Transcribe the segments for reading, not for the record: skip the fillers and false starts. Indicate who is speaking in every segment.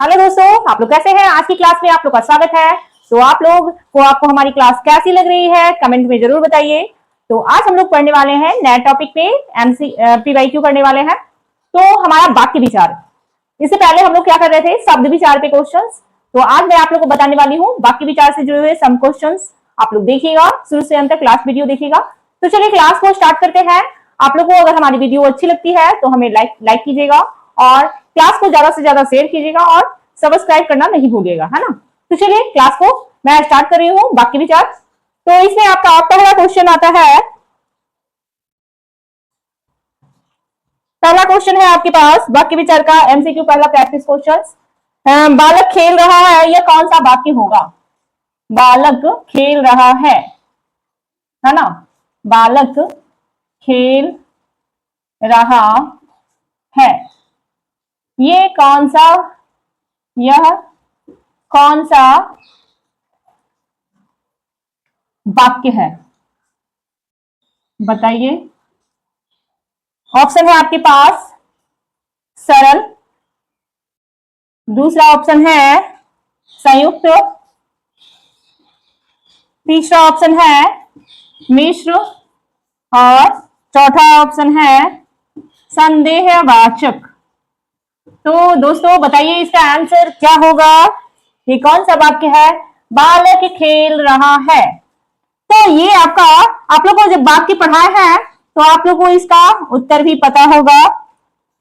Speaker 1: Hello दोस्तों, आप लोग कैसे हैं? आज की क्लास में आप लोग का स्वागत है। तो आप लोग को आपको हमारी क्लास कैसी लग रही है कमेंट में जरूर बताइए। तो आज हम लोग पढ़ने वाले हैं नए टॉपिक पे PYQ करने वाले हैं। तो हमारा वाक्य विचार, इससे पहले हम लोग क्या कर रहे थे, शब्द विचार पे क्वेश्चंस। तो आज मैं आप लोग को बताने वाली हूँ वाक्य विचार से जुड़े हुए सम क्वेश्चंस। आप लोग देखिएगा, शुरू से अंत तक क्लास वीडियो देखिएगा। तो चलिए क्लास को स्टार्ट करते हैं। आप लोग को अगर हमारी वीडियो अच्छी लगती है तो हमें लाइक कीजिएगा और क्लास को ज्यादा से ज्यादा शेयर कीजिएगा और सब्सक्राइब करना नहीं भूलिएगा, है ना। तो चलिए क्लास को मैं स्टार्ट कर रही हूँ। वाक्य विचार, तो इसमें आपका पहला क्वेश्चन आता है। पहला क्वेश्चन है आपके पास वाक्य विचार का MCQ पहला प्रैक्टिस क्वेश्चन। बालक खेल रहा है, यह कौन सा वाक्य होगा? बालक खेल रहा है ना। बालक खेल रहा है, ये कौन सा, यह कौन सा वाक्य है? बताइए। ऑप्शन है आपके पास सरल, दूसरा ऑप्शन है संयुक्त, तीसरा ऑप्शन है मिश्र और चौथा ऑप्शन है संदेहवाचक। तो दोस्तों बताइए इसका आंसर क्या होगा? ये कौन सा वाक्य है? बालक खेल रहा है। तो ये आपका, आप लोगों को जब वाक्य पढ़ाया है तो आप लोगों को इसका उत्तर भी पता होगा।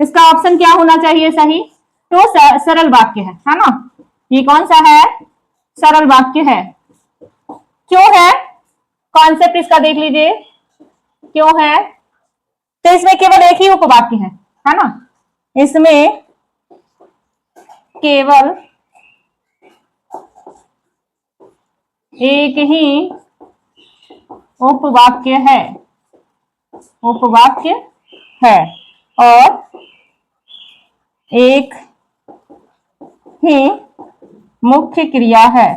Speaker 1: इसका ऑप्शन क्या होना चाहिए सही? तो सरल वाक्य है ना। ये कौन सा है? सरल वाक्य है। क्यों है? कॉन्सेप्ट इसका देख लीजिए क्यों है। तो इसमें केवल एक ही उपवाक्य है ना। इसमें केवल एक ही उपवाक्य है, उपवाक्य है और एक ही मुख्य क्रिया है।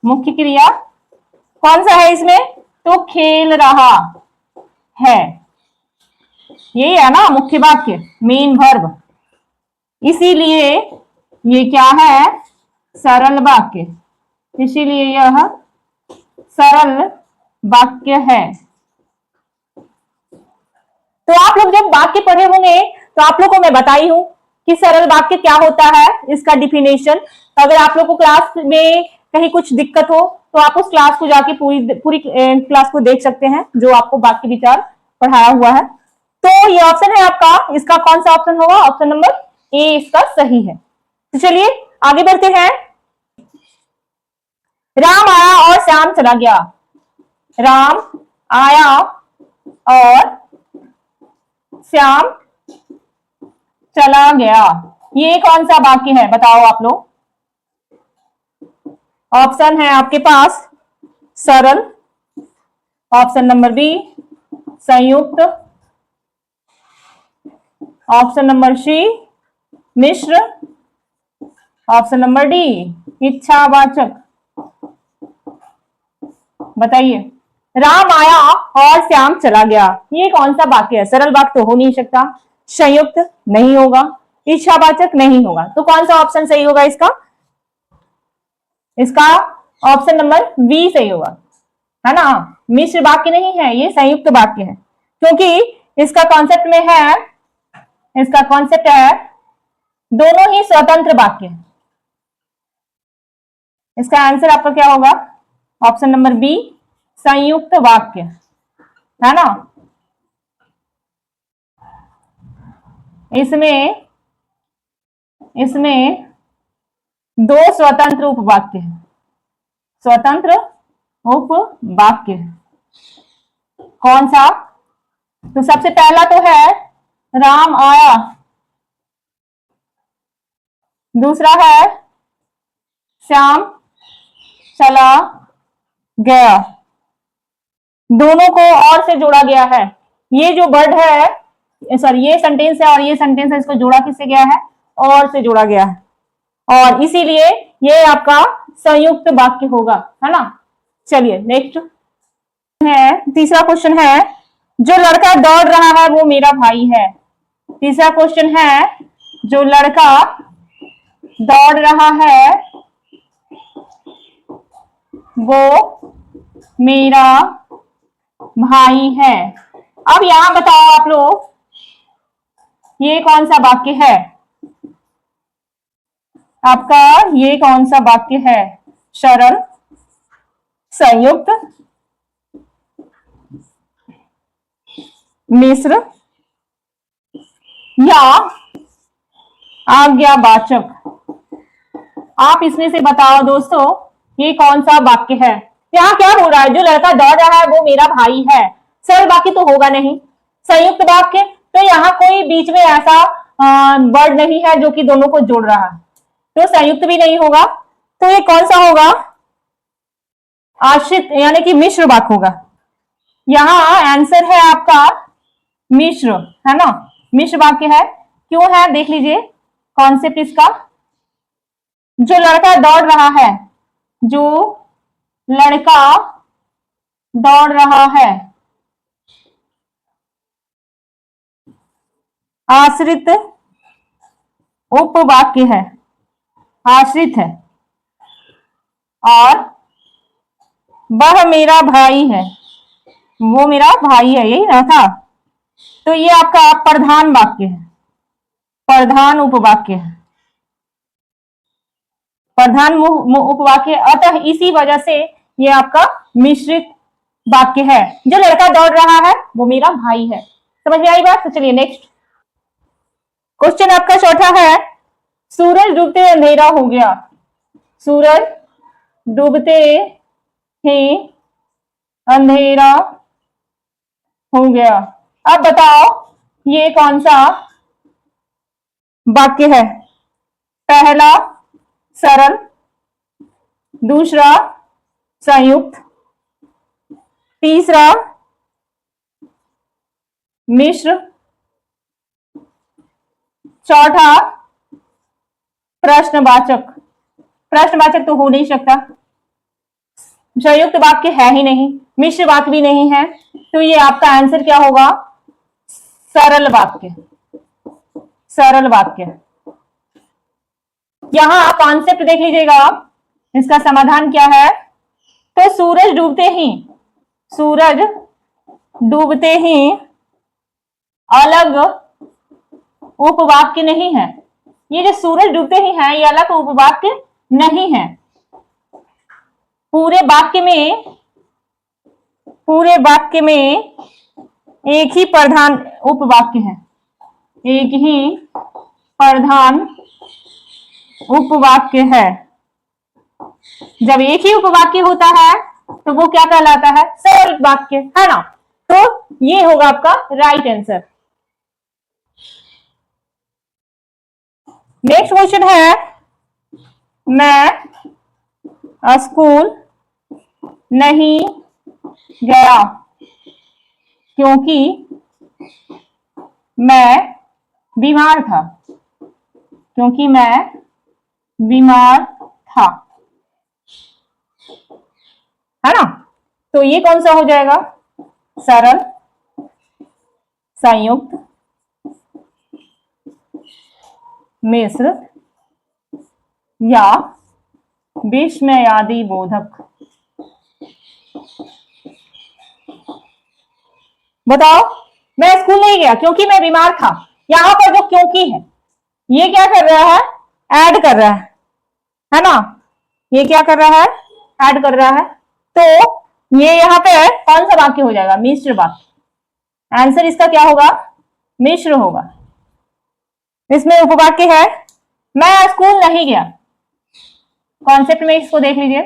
Speaker 1: मुख्य क्रिया कौन सा है इसमें? तो खेल रहा है, यही है ना मुख्य वाक्य, मेन वर्ब। इसीलिए ये क्या है? सरल वाक्य। इसीलिए यह सरल वाक्य है। तो आप लोग जब वाक्य पढ़े होंगे तो आप लोग को मैं बताई हूं कि सरल वाक्य क्या होता है, इसका डिफिनेशन। अगर आप लोग को क्लास में कहीं कुछ दिक्कत हो तो आप उस क्लास को जाके पूरी क्लास को देख सकते हैं जो आपको वाक्य विचार पढ़ाया हुआ है। तो ये ऑप्शन है आपका, इसका कौन सा ऑप्शन होगा? ऑप्शन नंबर ए इसका सही है। तो चलिए आगे बढ़ते हैं। राम आया और श्याम चला गया। राम आया और श्याम चला गया, ये कौन सा वाक्य है? बताओ आप लोग। ऑप्शन है आपके पास सरल, ऑप्शन नंबर बी संयुक्त, ऑप्शन नंबर सी मिश्र, ऑप्शन नंबर डी इच्छावाचक। बताइए। राम आया और श्याम चला गया, ये कौन सा वाक्य है? सरल वाक्य तो हो नहीं सकता, संयुक्त नहीं होगा, इच्छावाचक नहीं होगा। तो कौन सा ऑप्शन सही होगा इसका? इसका ऑप्शन नंबर बी सही होगा, है ना। मिश्र वाक्य नहीं है, ये संयुक्त वाक्य है, क्योंकि इसका कॉन्सेप्ट में है, इसका कॉन्सेप्ट है दोनों ही स्वतंत्र वाक्य। इसका आंसर आपका क्या होगा? ऑप्शन नंबर बी संयुक्त वाक्य, है ना। इसमें दो स्वतंत्र उपवाक्य है, स्वतंत्र उपवाक्य। कौन सा? तो सबसे पहला तो है राम आया, दूसरा है श्याम चला गया। दोनों को और से जोड़ा गया है। ये जो वर्ड है, सॉरी ये सेंटेंस है और ये सेंटेंस है, इसको जोड़ा किससे गया है? और से जोड़ा गया है, और इसीलिए ये आपका संयुक्त वाक्य होगा, है ना। चलिए नेक्स्ट है, तीसरा क्वेश्चन है, जो लड़का दौड़ रहा है वो मेरा भाई है। तीसरा क्वेश्चन है, जो लड़का दौड़ रहा है वो मेरा भाई है। अब यहां बताओ आप लोग, ये कौन सा वाक्य है आपका? ये कौन सा वाक्य है? सरल, संयुक्त, मिश्र या आज्ञावाचक? आप इसमें से बताओ दोस्तों, ये कौन सा वाक्य है? यहाँ क्या हो रहा है? जो लड़का दौड़ रहा है वो मेरा भाई है। सरल वाक्य तो होगा नहीं। संयुक्त वाक्य, तो यहाँ कोई बीच में ऐसा वर्ड नहीं है जो कि दोनों को जोड़ रहा है, तो संयुक्त भी नहीं होगा। तो ये कौन सा होगा? आश्रित यानी कि मिश्र वाक्य होगा। यहाँ आंसर है आपका मिश्र, है ना? मिश्र वाक्य है। क्यों है देख लीजिए कॉन्सेप्ट इसका। जो लड़का दौड़ रहा है, जो लड़का दौड़ रहा है, आश्रित उपवाक्य है, आश्रित है, और वह मेरा भाई है, वो मेरा भाई है, यही ना था? तो ये आपका प्रधान वाक्य है, प्रधान उपवाक्य है, प्रधान उपवाक्य। अतः इसी वजह से ये आपका मिश्रित वाक्य है। जो लड़का दौड़ रहा है वो मेरा भाई है। समझ में आई बात? तो चलिए नेक्स्ट क्वेश्चन आपका चौथा है, सूरज डूबते अंधेरा हो गया। सूरज डूबते ही अंधेरा हो गया। अब बताओ ये कौन सा वाक्य है? पहला सरल, दूसरा संयुक्त, तीसरा मिश्र, चौथा प्रश्नवाचक। प्रश्नवाचक तो हो नहीं सकता, संयुक्त वाक्य है ही नहीं, मिश्र वाक्य भी नहीं है, तो ये आपका आंसर क्या होगा? सरल वाक्य, सरल वाक्य। यहां कॉन्सेप्ट देख लीजिएगा, इसका समाधान क्या है? तो सूरज डूबते ही, सूरज डूबते ही अलग उपवाक्य नहीं है। ये जो सूरज डूबते ही है, ये अलग उपवाक्य नहीं है। पूरे वाक्य में एक ही प्रधान उपवाक्य है, एक ही प्रधान उपवाक्य है। जब एक ही उपवाक्य होता है तो वो क्या कहलाता है? सरल वाक्य, है ना? तो ये होगा आपका राइट आंसर। नेक्स्ट क्वेश्चन है, मैं स्कूल नहीं गया क्योंकि मैं बीमार था, क्योंकि मैं बीमार था, है ना? तो ये कौन सा हो जाएगा? सरल, संयुक्त, मिश्र या विस्मयादि बोधक? बताओ। मैं स्कूल नहीं गया क्योंकि मैं बीमार था। यहां पर जो क्योंकि है, ये क्या कर रहा है? ऐड कर रहा है ना? ये क्या कर रहा है? ऐड कर रहा है। तो ये यहाँ पे कौन सा वाक्य हो जाएगा? मिश्र वाक्य। आंसर इसका क्या होगा? मिश्र होगा। इसमें उपवाक्य है, मैं स्कूल नहीं गया। कॉन्सेप्ट में इसको देख लीजिए,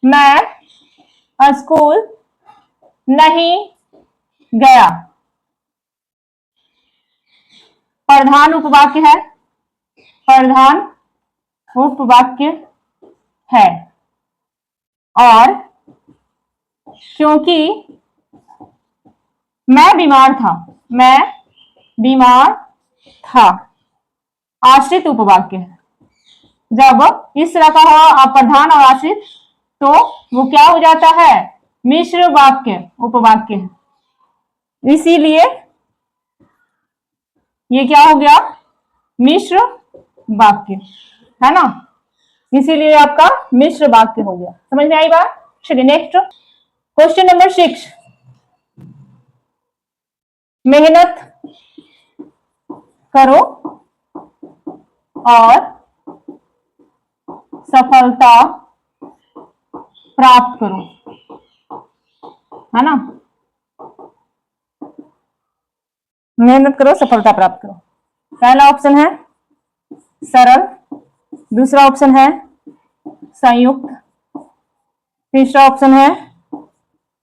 Speaker 1: मैं स्कूल नहीं गया, प्रधान उपवाक्य है, प्रधान उपवाक्य है। और क्योंकि मैं बीमार था, मैं बीमार था, आश्रित उपवाक्य है। जब इस तरह का हो प्रधान और आश्रित तो वो क्या हो जाता है? मिश्र वाक्य, उपवाक्य है। इसीलिए ये क्या हो गया? मिश्र वाक्य। है ना, इसीलिए आपका मिश्र वाक्य हो गया। समझ में आई बात? चलिए नेक्स्ट क्वेश्चन नंबर 6। मेहनत करो और सफलता प्राप्त करो, है ना। मेहनत करो, सफलता प्राप्त करो। पहला ऑप्शन है सरल, दूसरा ऑप्शन है संयुक्त, तीसरा ऑप्शन है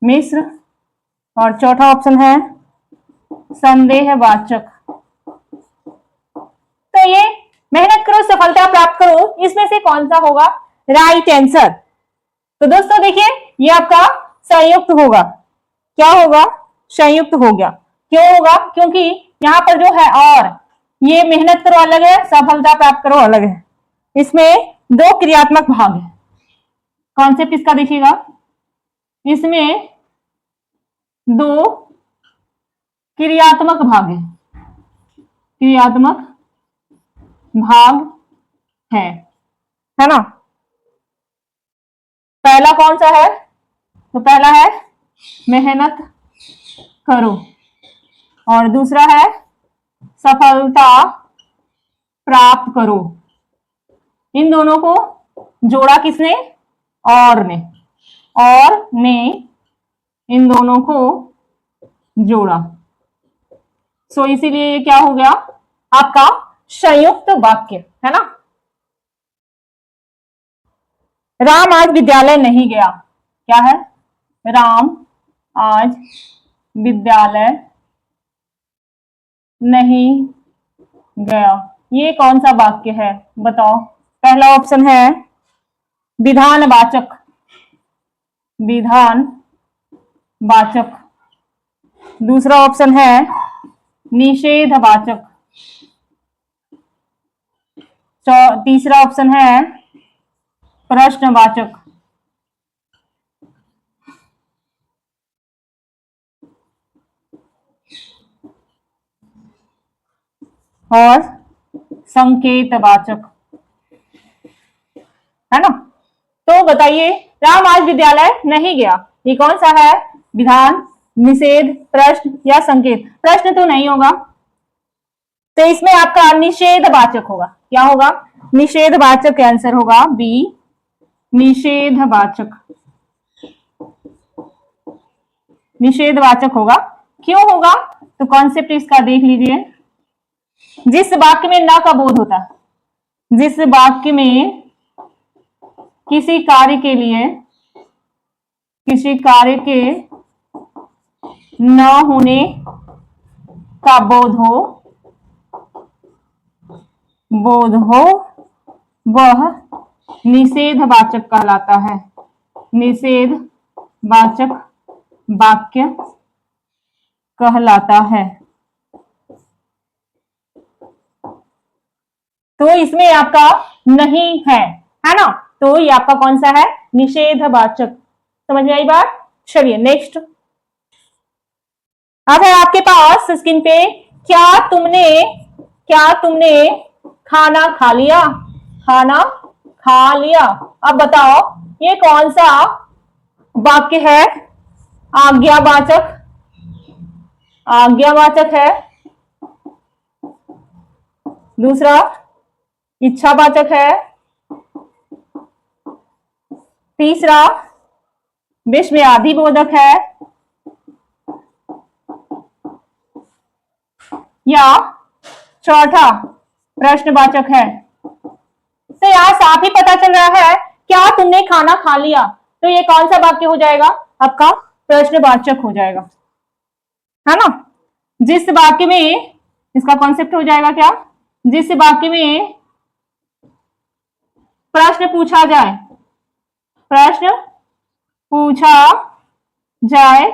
Speaker 1: मिश्र और चौथा ऑप्शन है संदेहवाचक। तो ये मेहनत करो सफलता प्राप्त करो, इसमें से कौन सा होगा राइट आंसर? तो दोस्तों देखिए, ये आपका संयुक्त होगा। क्या होगा? संयुक्त हो गया। क्यों होगा? क्योंकि यहां पर जो है और ये मेहनत करो अलग है, सफलता प्राप्त करो अलग है, इसमें दो क्रियात्मक भाग है। कॉन्सेप्ट इसका देखिएगा, इसमें दो क्रियात्मक भाग है, क्रियात्मक भाग है ना। पहला कौन सा है? तो पहला है मेहनत करो और दूसरा है सफलता प्राप्त करो। इन दोनों को जोड़ा किसने? और ने। और ने इन दोनों को जोड़ा। सो इसीलिए ये क्या हो गया आपका संयुक्त वाक्य, है ना। राम आज विद्यालय नहीं गया। क्या है? राम आज विद्यालय नहीं गया। ये कौन सा वाक्य है बताओ? पहला ऑप्शन है विधानवाचक, विधानवाचक। दूसरा ऑप्शन है निषेधवाचक। तीसरा ऑप्शन है प्रश्नवाचक। और संकेतवाचक, है ना। तो बताइए, राम आज विद्यालय नहीं गया, ये कौन सा है? विधान, निषेध, प्रश्न या संकेत? प्रश्न तो नहीं होगा, तो इसमें आपका निषेधवाचक होगा। क्या होगा? निषेधवाचक आंसर होगा बी, निषेधवाचक। निषेधवाचक होगा। क्यों होगा? तो कॉन्सेप्ट इसका देख लीजिए। जिस वाक्य में न का बोध होता है, जिस वाक्य में किसी कार्य के लिए, किसी कार्य के न होने का बोध हो, वह निषेधवाचक कहलाता है। निषेधवाचक वाक्य कहलाता है। तो इसमें आपका नहीं है ना, तो ये आपका कौन सा है? निषेधवाचक। समझ में आई बात? चलिए नेक्स्ट। अब है आपके पास स्क्रीन पे, क्या तुमने खाना खा लिया? खाना खा लिया। अब बताओ ये कौन सा वाक्य है? आज्ञावाचक, आज्ञावाचक है। दूसरा इच्छावाचक है। तीसरा विस्मयादिबोधक है, या चौथा प्रश्नवाचक है। तो यहां साफ ही पता चल रहा है, क्या तुमने खाना खा लिया, तो ये कौन सा वाक्य हो जाएगा? आपका प्रश्नवाचक हो जाएगा, है ना। जिस वाक्य में, इसका कॉन्सेप्ट हो जाएगा क्या? जिस वाक्य में प्रश्न पूछा जाए, प्रश्न पूछा जाए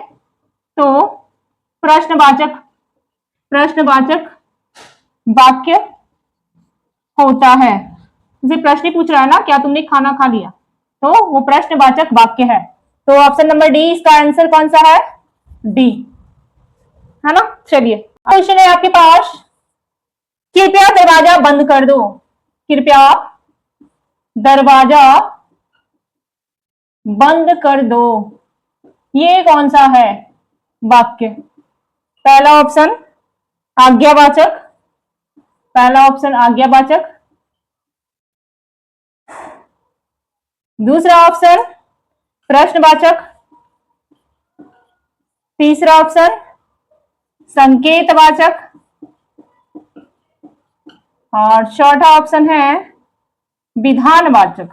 Speaker 1: तो प्रश्नवाचक वाक्य होता है। जैसे प्रश्न पूछ रहा है ना, क्या तुमने खाना खा लिया, तो वो प्रश्नवाचक वाक्य है। तो ऑप्शन नंबर डी इसका आंसर कौन सा है? डी, है ना। चलिए क्वेश्चन है आपके पास, कृपया दरवाजा बंद कर दो। कृपया दरवाजा बंद कर दो, ये कौन सा है वाक्य? पहला ऑप्शन आज्ञावाचक, पहला ऑप्शन आज्ञावाचक, दूसरा ऑप्शन प्रश्नवाचक, तीसरा ऑप्शन संकेतवाचक और चौथा ऑप्शन है विधानवाचक।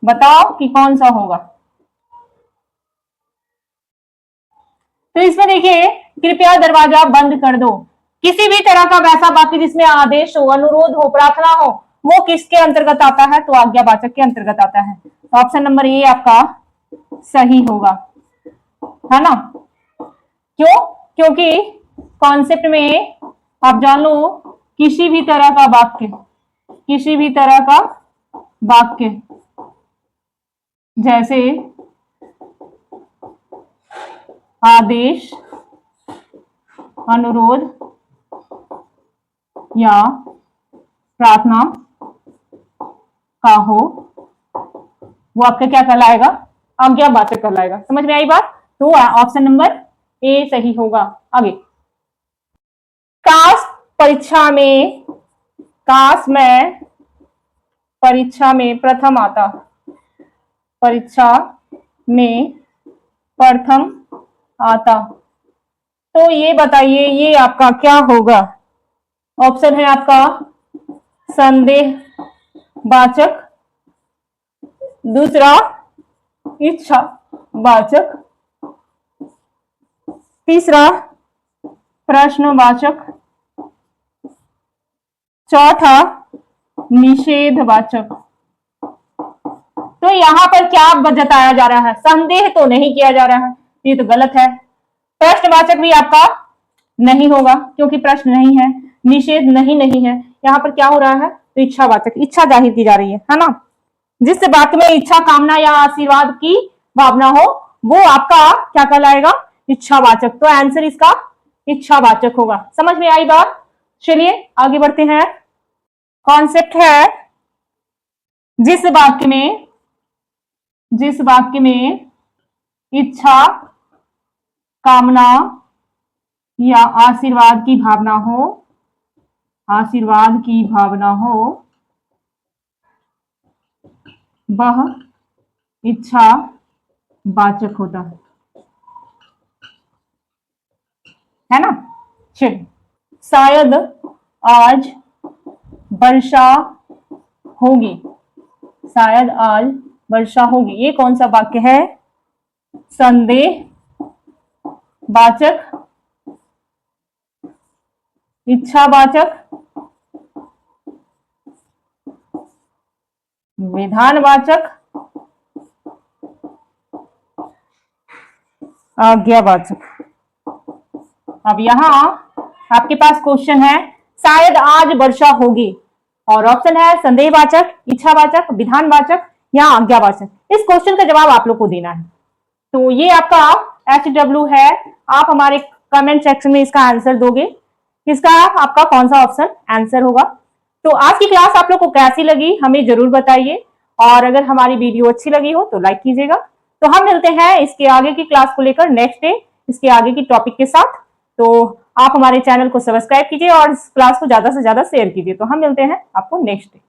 Speaker 1: बताओ कि कौन सा होगा। तो इसमें देखिए, कृपया दरवाजा बंद कर दो, किसी भी तरह का वैसा वाक्य जिसमें आदेश हो, अनुरोध हो, प्रार्थना हो, वो किसके अंतर्गत आता है? तो आज्ञावाचक के अंतर्गत आता है। तो ऑप्शन नंबर ए आपका सही होगा, है ना। क्यों? क्योंकि कॉन्सेप्ट में आप जान लो, किसी भी तरह का वाक्य, किसी भी तरह का वाक्य जैसे आदेश, अनुरोध या प्रार्थना का हो, वो आपका क्या कहलाएगा? आज्ञावाचक कहलाएगा। समझ में आई बात? तो ऑप्शन नंबर ए सही होगा। आगे, काश परीक्षा में, काश मैं परीक्षा में प्रथम आता, परीक्षा में प्रथम आता, तो ये बताइए ये आपका क्या होगा? ऑप्शन है आपका संदेहवाचक, दूसरा इच्छावाचक, तीसरा प्रश्नवाचक, चौथा निषेधवाचक। तो यहां पर क्या जताया जा रहा है? संदेह तो नहीं किया जा रहा है, ये तो गलत है। प्रश्नवाचक भी आपका नहीं होगा क्योंकि प्रश्न नहीं है, निषेध नहीं है। यहां पर क्या हो रहा है? तो इच्छावाचक, इच्छा जाहिर की जा रही है ना। जिस वाक्य में इच्छा, कामना या आशीर्वाद की भावना हो, वो आपका क्या कहलाएगा? इच्छावाचक। तो आंसर इसका इच्छावाचक होगा। समझ में आई बात? चलिए आगे बढ़ते हैं। कॉन्सेप्ट है, जिस वाक्य में इच्छा, कामना या आशीर्वाद की भावना हो, आशीर्वाद की भावना हो, वह इच्छावाचक होता है ना। चलिए, शायद आज वर्षा होगी, शायद आज वर्षा होगी, ये कौन सा वाक्य है? संदेहवाचक, इच्छावाचक, विधानवाचक, आज्ञावाचक। अब यहां आपके पास क्वेश्चन है, शायद आज वर्षा होगी, और ऑप्शन है संदेहवाचक, इच्छावाचक, विधानवाचक या आज्ञावाचक। इस क्वेश्चन का जवाब आप लोग को देना है। तो ये आपका HW है। आप हमारे कमेंट सेक्शन में इसका आंसर दोगे, इसका आपका कौन सा ऑप्शन आंसर होगा। तो आज की क्लास आप लोग को कैसी लगी हमें जरूर बताइए, और अगर हमारी वीडियो अच्छी लगी हो तो लाइक कीजिएगा। तो हम मिलते हैं इसके आगे की क्लास को लेकर नेक्स्ट डे, इसके आगे की टॉपिक के साथ। तो आप हमारे चैनल को सब्सक्राइब कीजिए और इस क्लास को ज्यादा से ज्यादा शेयर कीजिए। तो हम मिलते हैं आपको नेक्स्ट डे।